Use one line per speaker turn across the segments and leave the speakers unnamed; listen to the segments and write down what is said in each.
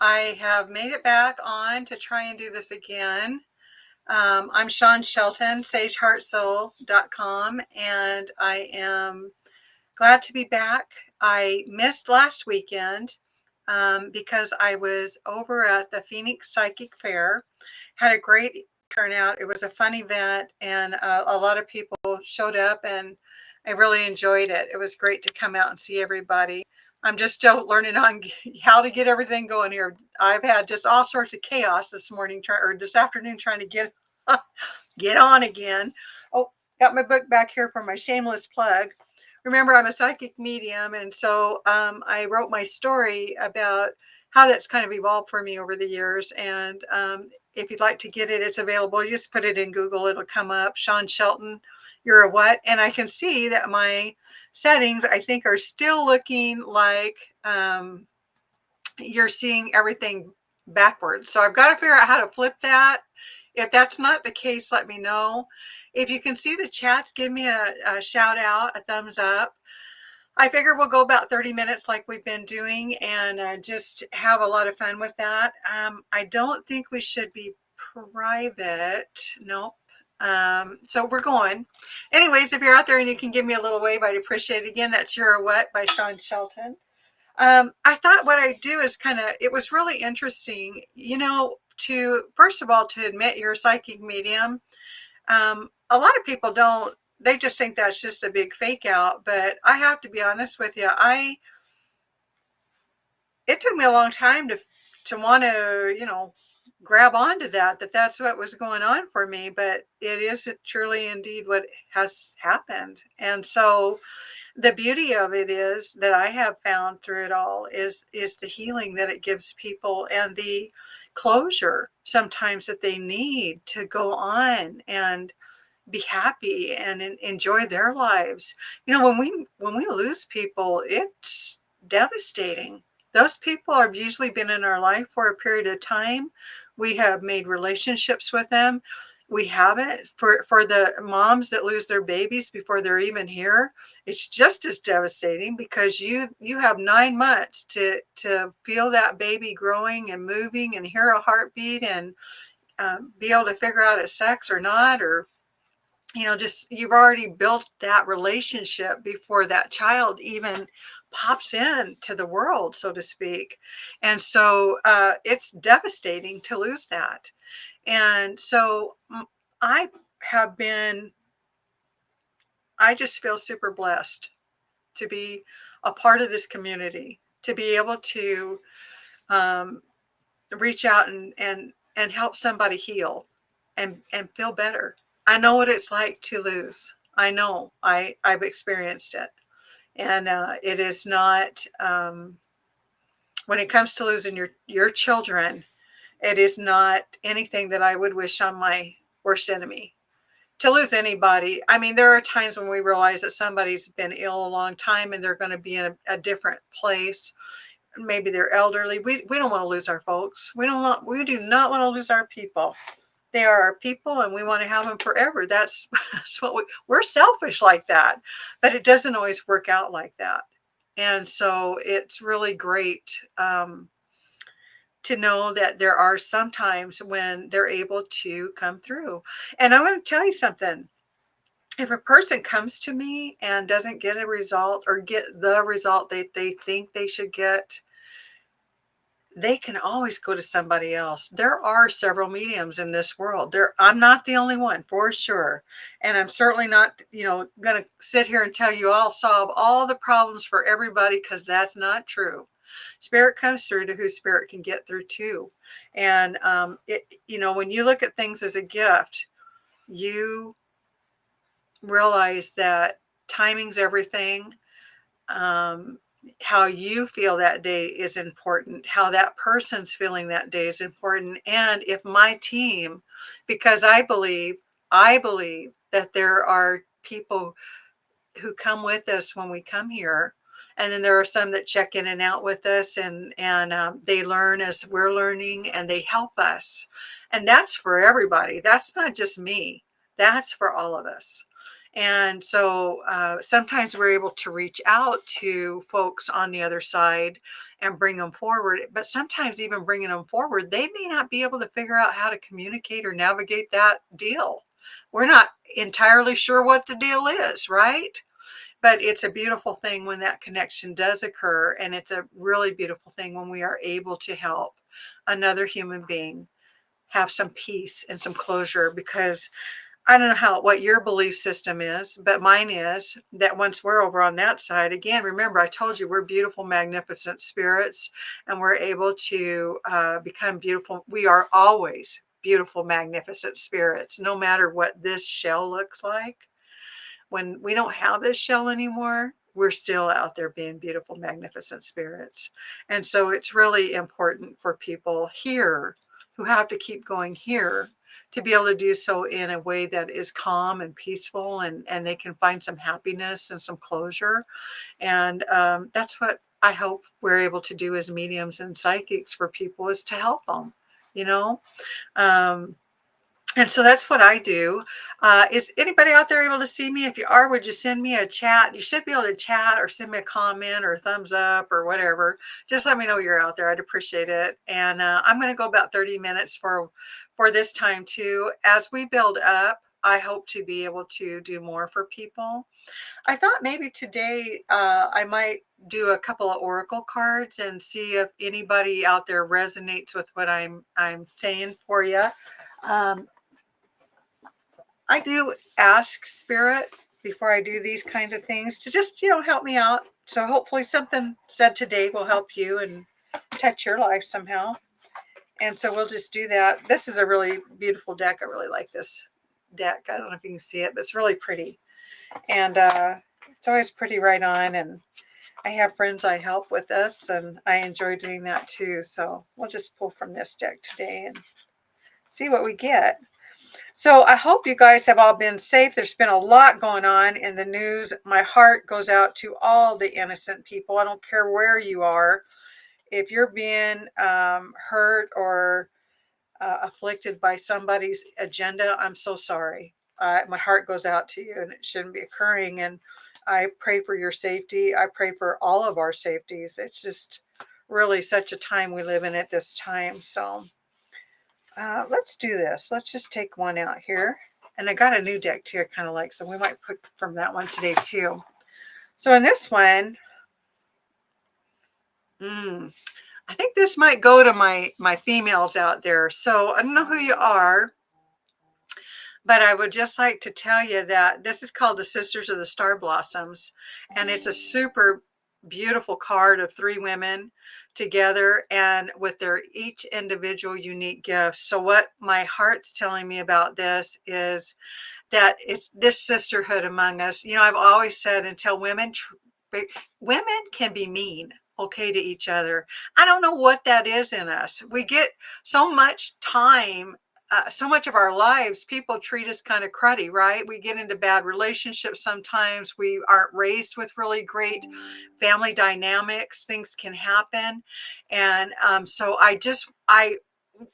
I have made it back on to try and do this again. I'm Shawn Shelton, SageHeartSou.com, and I am glad to be back. I missed last weekend because I was over at the Phoenix Psychic Fair. Had a great turnout. It was a fun event, and a lot of people showed up, and I really enjoyed it. It was great to come out and see everybody. I'm just still learning on how to get everything going here. I've had just all sorts of chaos this morning, or this afternoon, trying to get on again. Oh, got my book back here for my shameless plug. Remember, I'm a psychic medium, and so I wrote my story about how that's kind of evolved for me over the years. And if you'd like to get it, it's available. You just put it in Google, it'll come up. Shawn Shelton, you're a what? And I can see that my settings, I think, are still looking like you're seeing everything backwards. So I've got to figure out how to flip that. If that's not the case, let me know. If you can see the chats, give me a shout out, a thumbs up. I figure we'll go about 30 minutes like we've been doing, and just have a lot of fun with that. I don't think we should be private. Nope. So we're going. Anyways, if you're out there and you can give me a little wave, I'd appreciate it. Again, that's You're a What by Shawn Shelton. I thought what I do is it was really interesting, to, first of all, to admit you're a psychic medium. A lot of people don't, they just think that's just a big fake out. But I have to be honest with you. It took me a long time to want to, grab onto that's what was going on for me. But it is truly indeed what has happened. And so the beauty of it is that I have found through it all is the healing that it gives people, and the closure sometimes that they need to go on and be happy and enjoy their lives. When we lose people, it's devastating. Those people have usually been in our life for a period of time. We have made relationships with them. We haven't. For the moms that lose their babies before they're even here, it's just as devastating, because you have 9 months to feel that baby growing and moving and hear a heartbeat, and be able to figure out it's sex or not, or just, you've already built that relationship before that child even pops into the world, so to speak. And so it's devastating to lose that. And so I have been, I just feel super blessed to be a part of this community, to be able to um, reach out and help somebody heal and feel better. I know what it's like to lose. I know. I've experienced it. And it is not, when it comes to losing your children, it is not anything that I would wish on my worst enemy. To lose anybody, I mean, there are times when we realize that somebody's been ill a long time and they're going to be in a different place. Maybe they're elderly. We don't want to lose our folks. We do not want to lose our people. They are our people, and we want to have them forever. That's what we're selfish like that, but it doesn't always work out like that. And so it's really great to know that there are some times when they're able to come through. And I'm going to tell you something. If a person comes to me and doesn't get a result, or get the result they think they should get, they can always go to somebody else. There are several mediums in this world. I'm not the only one, for sure. And I'm certainly not, going to sit here and tell you I'll solve all the problems for everybody, because that's not true. Spirit comes through to who spirit can get through to. And, when you look at things as a gift, you realize that timing's everything. How you feel that day is important. How that person's feeling that day is important. And if my team, because I believe that there are people who come with us when we come here. And then there are some that check in and out with us, and they learn as we're learning, and they help us. And that's for everybody. That's not just me. That's for all of us. And so sometimes we're able to reach out to folks on the other side and bring them forward. But sometimes, even bringing them forward, they may not be able to figure out how to communicate or navigate that deal. We're not entirely sure what the deal is, right? But it's a beautiful thing when that connection does occur. And it's a really beautiful thing when we are able to help another human being have some peace and some closure, because I don't know what your belief system is, but mine is that once we're over on that side, again, remember, I told you we're beautiful, magnificent spirits, and we're able to become beautiful. We are always beautiful, magnificent spirits, no matter what this shell looks like. When we don't have this shell anymore, we're still out there being beautiful, magnificent spirits. And so it's really important for people here who have to keep going here to be able to do so in a way that is calm and peaceful, and they can find some happiness and some closure. And that's what I hope we're able to do as mediums and psychics for people, is to help them, you know? Um, and so that's what I do. Is anybody out there able to see me? If you are, would you send me a chat? You should be able to chat or send me a comment or a thumbs up or whatever. Just let me know you're out there. I'd appreciate it. And I'm going to go about 30 minutes for this time too. As we build up, I hope to be able to do more for people. I thought maybe today I might do a couple of oracle cards and see if anybody out there resonates with what I'm saying for you. Um, I do ask Spirit before I do these kinds of things to just, help me out. So hopefully something said today will help you and touch your life somehow. And so we'll just do that. This is a really beautiful deck. I really like this deck. I don't know if you can see it, but it's really pretty. And it's always pretty right on. And I have friends I help with this, and I enjoy doing that too. So we'll just pull from this deck today and see what we get. So I hope you guys have all been safe. There's been a lot going on in the news. My heart goes out to all the innocent people. I don't care where you are. If you're being hurt or afflicted by somebody's agenda, I'm so sorry. My heart goes out to you, and it shouldn't be occurring. And I pray for your safety. I pray for all of our safeties. It's just really such a time we live in at this time. So let's do this. Let's just take one out here. And I got a new deck too, I kind of like, so we might put from that one today too. So in this one, I think this might go to my females out there. So I don't know who you are, but I would just like to tell you that this is called the Sisters of the Star Blossoms. And it's a super beautiful card of 3 women together and with their each individual unique gifts. So what my heart's telling me about this is that it's this sisterhood among us. I've always said, until women can be mean, okay, to each other. I don't know what that is in us. We get so much time, so much of our lives, people treat us kind of cruddy, right? We get into bad relationships sometimes. We aren't raised with really great family dynamics. Things can happen. And so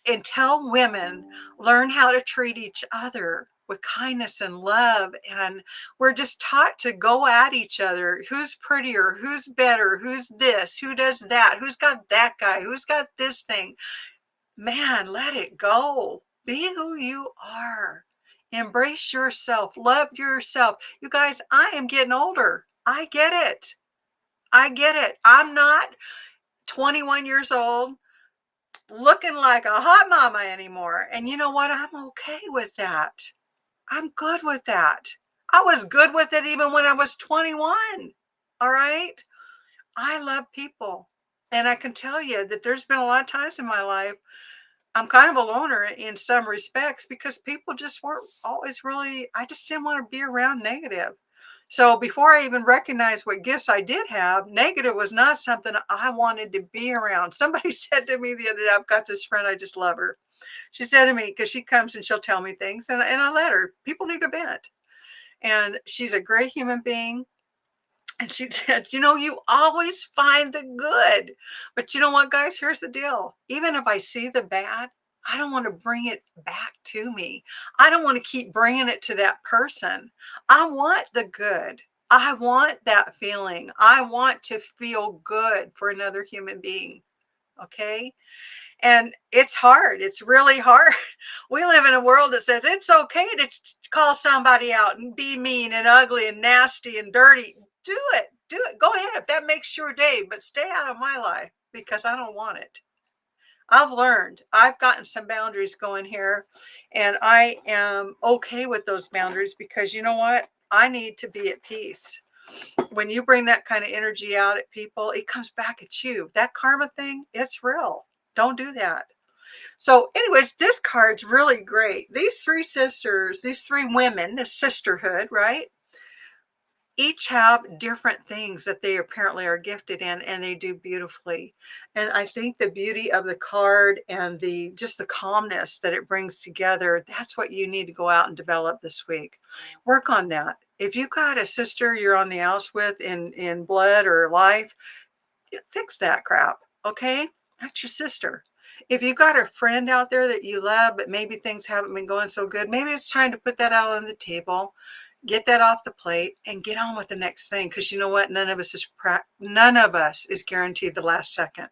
until women learn how to treat each other with kindness and love, and we're just taught to go at each other, who's prettier, who's better, who's this, who does that, who's got that guy, who's got this thing. Man, let it go. Be who you are. Embrace yourself. Love yourself. You guys, I am getting older. I get it. I'm not 21 years old looking like a hot mama anymore. And you know what? I'm okay with that. I'm good with that. I was good with it even when I was 21. All right. I love people. And I can tell you that there's been a lot of times in my life I'm kind of a loner in some respects, because people just weren't always really, I just didn't want to be around negative. So before I even recognized what gifts I did have, negative was not something I wanted to be around. Somebody said to me the other day, I've got this friend, I just love her. She said to me, because she comes and she'll tell me things, and I let her. People need a vent. And she's a great human being. And she said, you always find the good. But you know what, guys? Here's the deal. Even if I see the bad, I don't want to bring it back to me. I don't want to keep bringing it to that person. I want the good. I want that feeling. I want to feel good for another human being. Okay. And it's hard. It's really hard. We live in a world that says it's okay to call somebody out and be mean and ugly and nasty and dirty. Do it. Do it. Go ahead if that makes your day, but stay out of my life because I don't want it. I've learned, I've gotten some boundaries going here, and I am okay with those boundaries because you know what? I need to be at peace. When you bring that kind of energy out at people, it comes back at you. That karma thing, it's real. Don't do that. So, anyways, this card's really great. These three sisters, these three women, the sisterhood, right? Each have different things that they apparently are gifted in, and they do beautifully. And I think the beauty of the card and the just the calmness that it brings together, that's what you need to go out and develop this week. Work on that. If you've got a sister you're on the outs with in blood or life, fix that crap. Okay, that's your sister. If you got a friend out there that you love, but maybe things haven't been going so good, maybe it's time to put that out on the table, get that off the plate, and get on with the next thing. Because you know what? None of us is guaranteed the last second.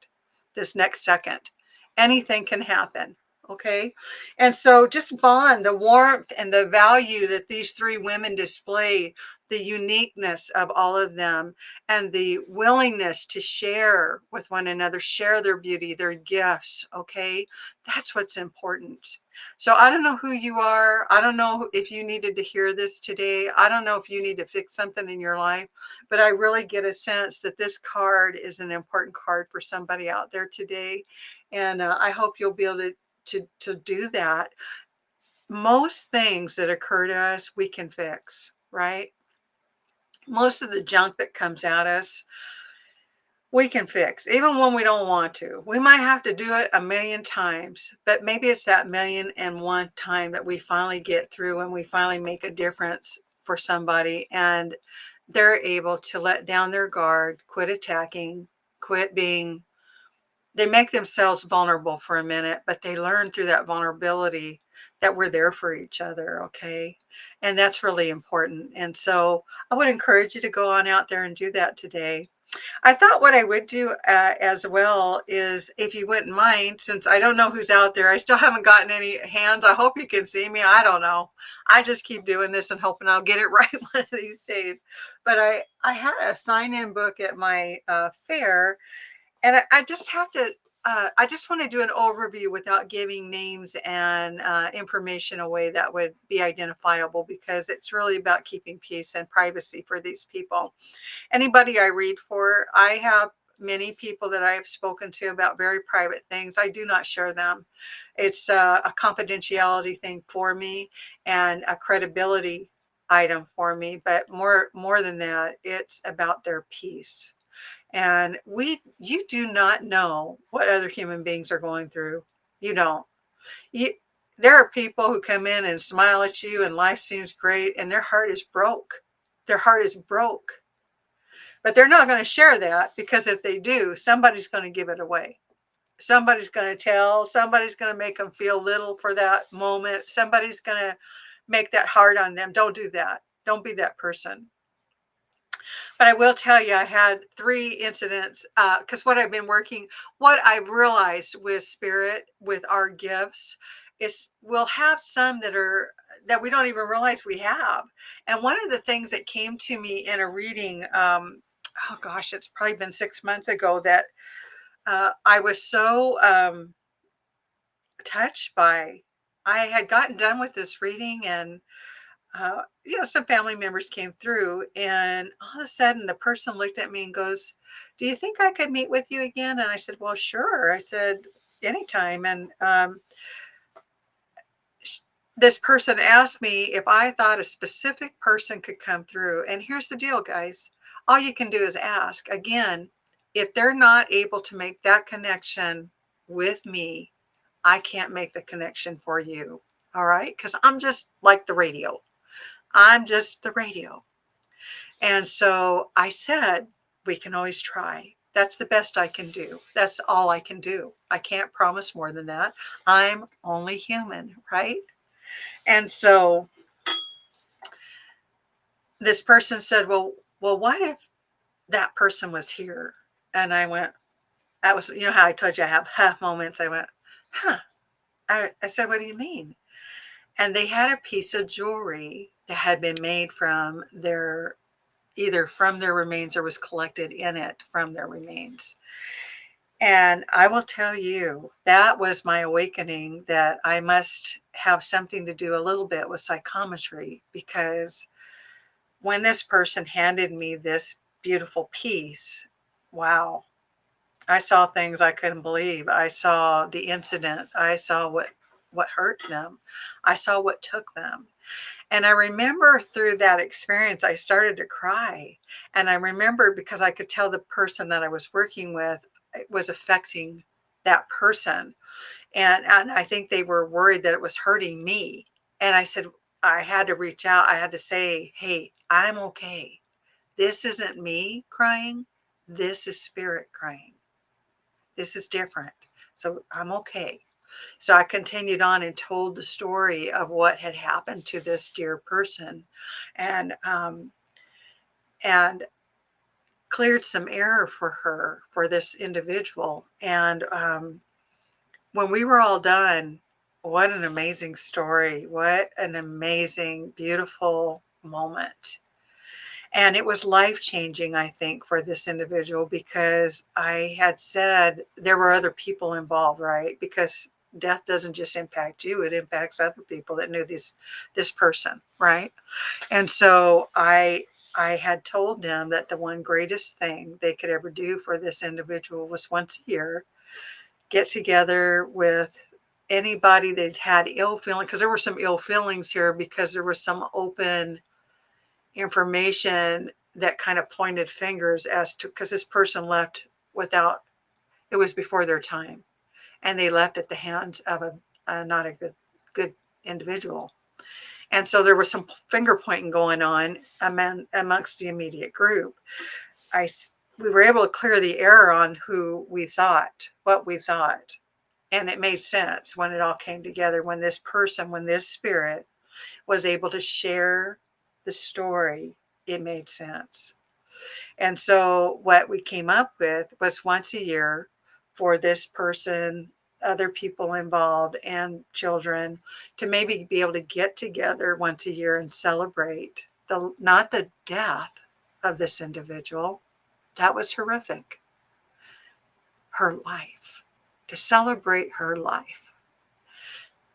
This next second, anything can happen. Okay, and so just bond the warmth and the value that these three women display, the uniqueness of all of them, and the willingness to share with one another, share their beauty, their gifts. Okay, that's what's important. So I don't know who you are. I don't know if you needed to hear this today. I don't know if you need to fix something in your life, but I really get a sense that this card is an important card for somebody out there today. And I hope you'll be able to do that. Most things that occur to us, we can fix, right? Most of the junk that comes at us, we can fix, even when we don't want to. We might have to do it a million times, but maybe it's that million and one time that we finally get through and we finally make a difference for somebody and they're able to let down their guard, quit attacking, quit being, they make themselves vulnerable for a minute, but they learn through that vulnerability that we're there for each other, okay? And that's really important. And so I would encourage you to go on out there and do that today. I thought what I would do as well is, if you wouldn't mind, since I don't know who's out there, I still haven't gotten any hands. I hope you can see me. I don't know. I just keep doing this and hoping I'll get it right one of these days. But I had a sign-in book at my fair, and I just have to, I just want to do an overview without giving names and information away that would be identifiable, because it's really about keeping peace and privacy for these people. Anybody I read for, I have many people that I have spoken to about very private things. I do not share them. It's a confidentiality thing for me and a credibility item for me. But more than that, it's about their peace. And you do not know what other human beings are going through. You don't. You, there are people who come in and smile at you and life seems great and their heart is broke. Their heart is broke. But they're not going to share that, because if they do, somebody's going to give it away. Somebody's going to tell, somebody's going to make them feel little for that moment. Somebody's going to make that hard on them. Don't do that. Don't be that person. But I will tell you, I had 3 incidents, because what I've realized with spirit, with our gifts, is we'll have some that we don't even realize we have. And one of the things that came to me in a reading, oh gosh, it's probably been 6 months ago, that I was so touched by. I had gotten done with this reading, and some family members came through, and all of a sudden the person looked at me and goes, "Do you think I could meet with you again?" And I said, "Well, sure." I said, "Anytime." And this person asked me if I thought a specific person could come through. And here's the deal, guys. All you can do is ask. Again, if they're not able to make that connection with me, I can't make the connection for you. All right? Because I'm just like the radio. I'm just the radio. And so I said, we can always try. That's the best I can do. That's all I can do. I can't promise more than that. I'm only human, right? And so this person said, well, what if that person was here? And I went, I was, you know how I told you I have moments. I went, huh. I said, what do you mean? And they had a piece of jewelry that had been made from their, either from their remains or was collected in it from their remains. And I will tell you, that was my awakening that I must have something to do a little bit with psychometry, because when this person handed me this beautiful piece, wow, I saw things I couldn't believe. I saw the incident. I saw what hurt them. I saw what took them. And I remember through that experience, I started to cry. And I remember because I could tell the person that I was working with, it was affecting that person. And I think they were worried that it was hurting me. And I said, I had to reach out. I had to say, hey, I'm okay. This isn't me crying. This is spirit crying. This is different. So I'm okay. So I continued on and told the story of what had happened to this dear person, and and cleared some error for her, for this individual. And when we were all done, what an amazing story. What an amazing, beautiful moment. And it was life-changing, I think, for this individual, because I had said there were other people involved, right? Because death doesn't just impact you, it impacts other people that knew this person, right? And so I had told them that the one greatest thing they could ever do for this individual was once a year get together with anybody that had ill feeling, because there were some ill feelings here, because there was some open information that kind of pointed fingers as to, because this person left without, it was before their time, and they left at the hands of a not a good individual. And so there was some finger pointing going on amongst the immediate group. We were able to clear the air on who we thought, what we thought, and it made sense when it all came together, when this person, when this spirit was able to share the story, it made sense. And so what we came up with was once a year for this person, other people involved, and children, to maybe be able to get together once a year and celebrate not the death of this individual. That was horrific. Her life. To celebrate her life.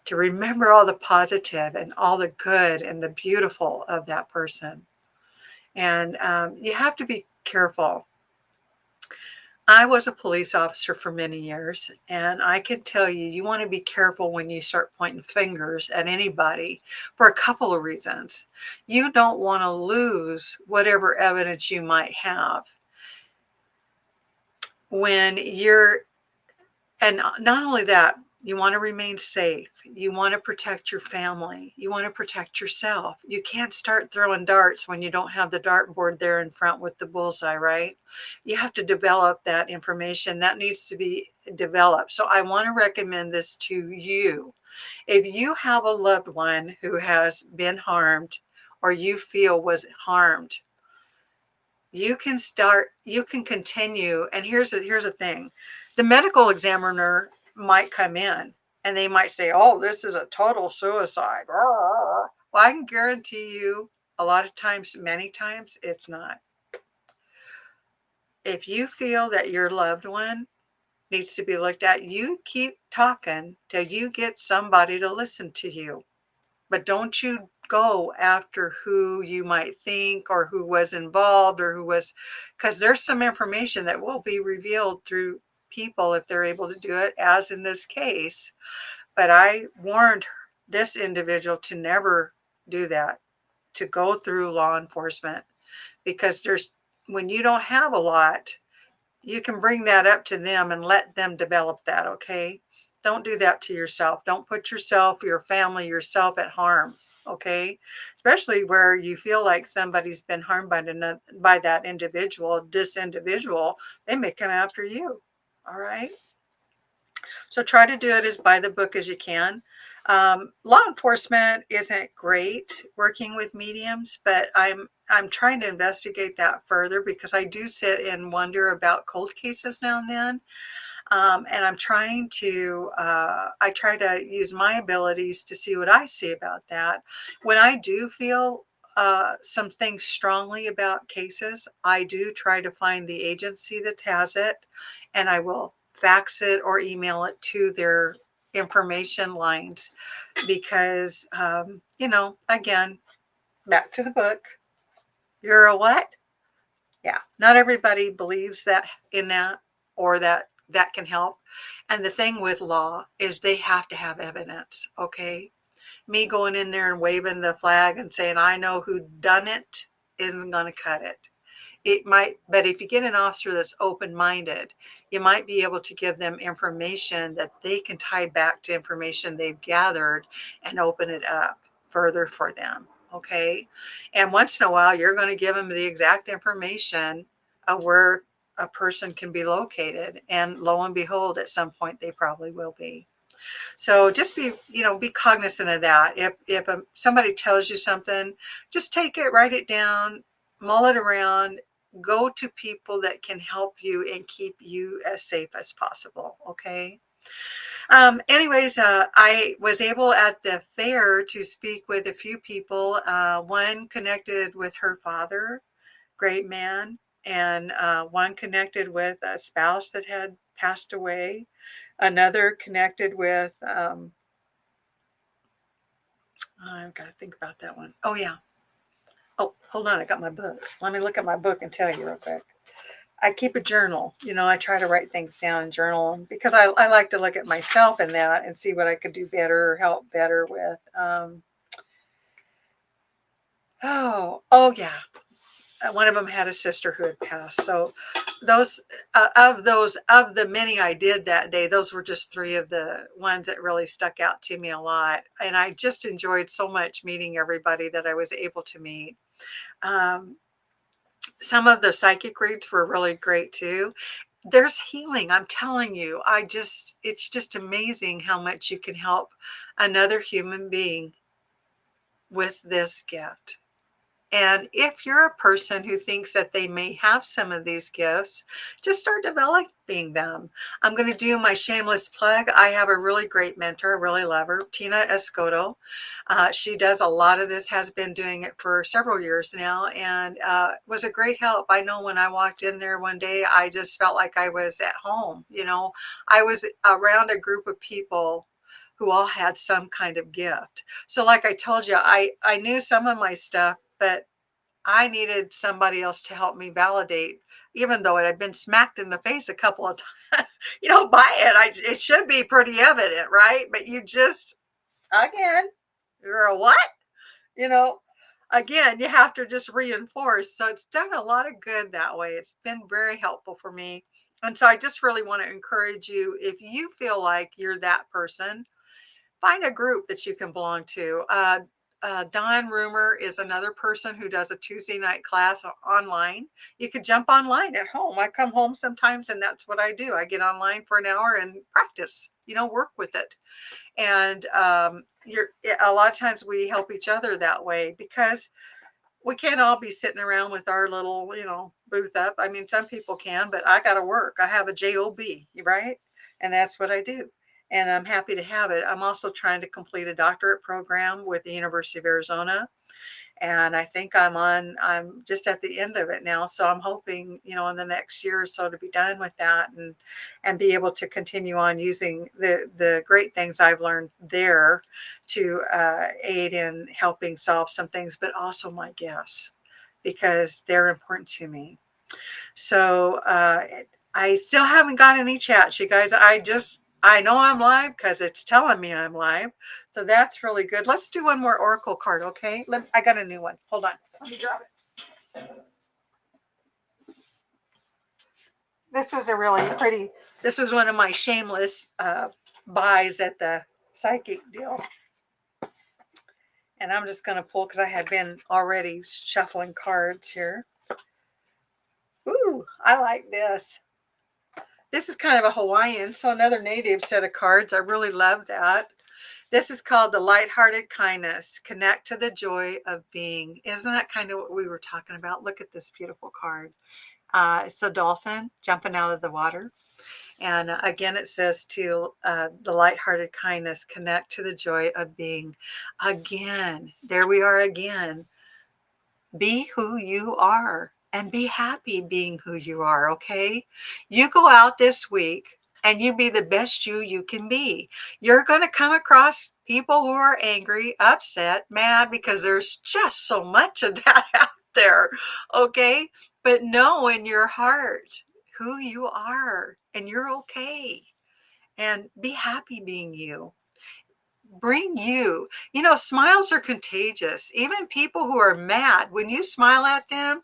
To remember all the positive and all the good and the beautiful of that person. And you have to be careful. I was a police officer for many years, and I can tell you, you want to be careful when you start pointing fingers at anybody for a couple of reasons. You don't want to lose whatever evidence you might have when you're, and not only that, you want to remain safe. You want to protect your family. You want to protect yourself. You can't start throwing darts when you don't have the dartboard there in front with the bullseye, right? You have to develop that information. That needs to be developed. So I want to recommend this to you. If you have a loved one who has been harmed or you feel was harmed, you can continue. And here's a thing. The medical examiner might come in and they might say, oh, this is a total suicide. Well, I can guarantee you a lot of times, many times, it's not. If you feel that your loved one needs to be looked at, you keep talking till you get somebody to listen to you. But don't you go after who you might think or who was involved or who was, because there's some information that will be revealed through people if they're able to do it, as in this case. But I warned this individual to never do that, to go through law enforcement, because when you don't have a lot, you can bring that up to them and let them develop that, okay? Don't do that to yourself. Don't put yourself, your family, yourself at harm. okay? Especially where you feel like somebody's been harmed by that individual, this individual, they may come after you, all right? So try to do it as by the book as you can. Law enforcement isn't great working with mediums, but I'm trying to investigate that further because I do sit and wonder about cold cases now and then. And I try to use my abilities to see what I see about that. When I do feel some things strongly about cases, I do try to find the agency that has it, and I will fax it or email it to their information lines because, again, back to the book. You're a what? Yeah, not everybody believes that in that or that can help. And the thing with law is they have to have evidence, okay? Me going in there and waving the flag and saying I know who done it isn't going to cut it. It might, but if you get an officer that's open-minded, you might be able to give them information that they can tie back to information they've gathered and open it up further for them. Okay. And once in a while, you're going to give them the exact information of where a person can be located. And lo and behold, at some point, they probably will be. So just be cognizant of that. If somebody tells you something, just take it, write it down, mull it around, go to people that can help you and keep you as safe as possible. Okay. Anyways, I was able at the fair to speak with a few people. One connected with her father, great man, and one connected with a spouse that had passed away. Another connected with I've got to think about that one. Oh, yeah. Oh, hold on. I got my book. Let me look at my book and tell you real quick. I keep a journal. I try to write things down and journal them because I like to look at myself in that and see what I could do better or help better with. Yeah. One of them had a sister who had passed. So of the many I did that day, those were just three of the ones that really stuck out to me a lot. And I just enjoyed so much meeting everybody that I was able to meet. Um, some of the psychic reads were really great too. There's healing. I'm telling you, it's just amazing how much you can help another human being with this gift. And if you're a person who thinks that they may have some of these gifts, just start developing them. I'm going to do my shameless plug. I have a really great mentor. I really love her, Tina Escoto. She does a lot of this, has been doing it for several years now, and was a great help. I know when I walked in there one day, I just felt like I was at home. I was around a group of people who all had some kind of gift. So like I told you, I knew some of my stuff, but I needed somebody else to help me validate, even though it had been smacked in the face a couple of times, by it. It should be pretty evident, right? But again, you're a what? You know, again, you have to just reinforce. So it's done a lot of good that way. It's been very helpful for me. And so I just really want to encourage you, if you feel like you're that person, find a group that you can belong to. Don Rumor is another person who does a Tuesday night class online. You could jump online at home. I come home sometimes and that's what I do. I get online for an hour and practice, work with it. And a lot of times we help each other that way because we can't all be sitting around with our little, booth up. I mean, some people can, but I got to work. I have a job, right? And that's what I do. And I'm happy to have it. I'm also trying to complete a doctorate program with the University of Arizona. And I think I'm just at the end of it now. So I'm hoping, in the next year or so to be done with that and be able to continue on using the great things I've learned there to aid in helping solve some things, but also my gifts because they're important to me. So I still haven't got any chats, you guys. I know I'm live because it's telling me I'm live. So that's really good. Let's do one more Oracle card, okay? I got a new one. Hold on. Let me grab it. This was this was one of my shameless buys at the psychic deal. And I'm just going to pull because I had been already shuffling cards here. Ooh, I like this. This is kind of a Hawaiian, so another native set of cards. I really love that. This is called the Lighthearted Kindness. Connect to the joy of being. Isn't that kind of what we were talking about? Look at this beautiful card. It's a dolphin jumping out of the water. And again, it says to the lighthearted kindness, connect to the joy of being. Again, there we are again. Be who you are and be happy being who you are, okay? You go out this week and you be the best you can be. You're going to come across people who are angry, upset, mad, because there's just so much of that out there, okay? But know in your heart who you are and you're okay. And be happy being you. Bring you. You know, smiles are contagious. Even people who are mad, when you smile at them,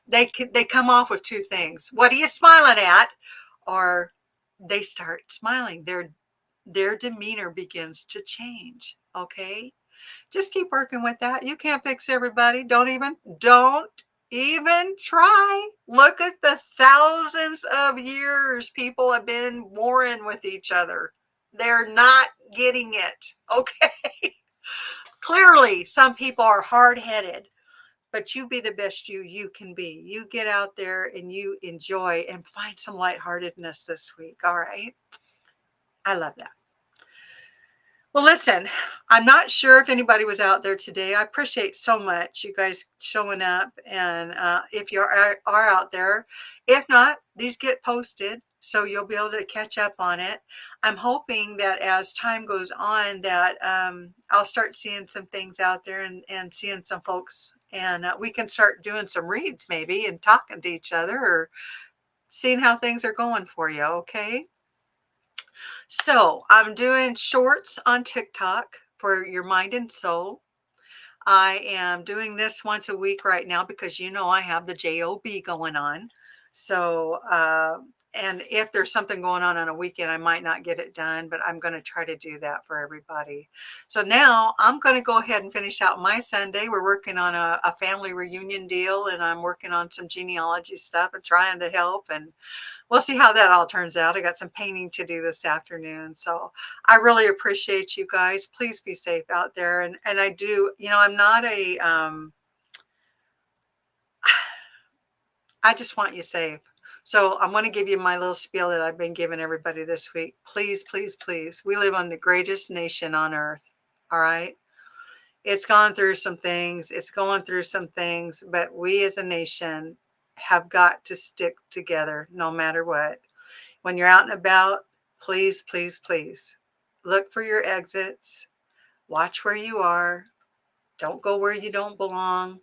they come off with two things. What are you smiling at? Or they start smiling. Their demeanor begins to change. Okay? Just keep working with that. You can't fix everybody. Don't even try. Look at the thousands of years people have been warring with each other. They're not getting it. Okay. Clearly, some people are hard-headed, but you be the best you can be. You get out there and you enjoy and find some lightheartedness this week. All right. I love that. Well, listen, I'm not sure if anybody was out there today. I appreciate so much you guys showing up. And if you are out there, if not, these get posted. So you'll be able to catch up on it. I'm hoping that as time goes on that I'll start seeing some things out there and seeing some folks. And we can start doing some reads maybe and talking to each other or seeing how things are going for you, okay? So I'm doing shorts on TikTok for your mind and soul. I am doing this once a week right now because you know I have the job going on. So and if there's something going on a weekend, I might not get it done, but I'm going to try to do that for everybody. So now I'm going to go ahead and finish out my Sunday. We're working on a family reunion deal, and I'm working on some genealogy stuff and trying to help, and we'll see how that all turns out. I got some painting to do this afternoon. So I really appreciate you guys. Please be safe out there. And I do, you know, I'm not a, I just want you safe. So I'm going to give you my little spiel that I've been giving everybody this week. Please, please, please. We live on the greatest nation on earth. All right. It's gone through some things. It's going through some things, but we as a nation have got to stick together no matter what. When you're out and about, please, please, please look for your exits. Watch where you are. Don't go where you don't belong.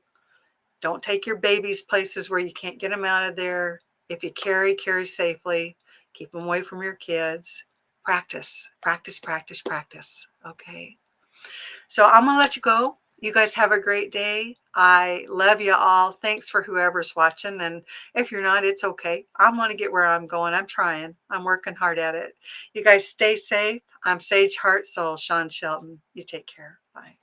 Don't take your babies places where you can't get them out of there. If you carry safely. Keep them away from your kids. Practice, practice, practice, practice. Okay. So I'm going to let you go. You guys have a great day. I love you all. Thanks for whoever's watching. And if you're not, it's okay. I'm going to get where I'm going. I'm trying. I'm working hard at it. You guys stay safe. I'm SageHeartSou, Shawn Shelton. You take care. Bye.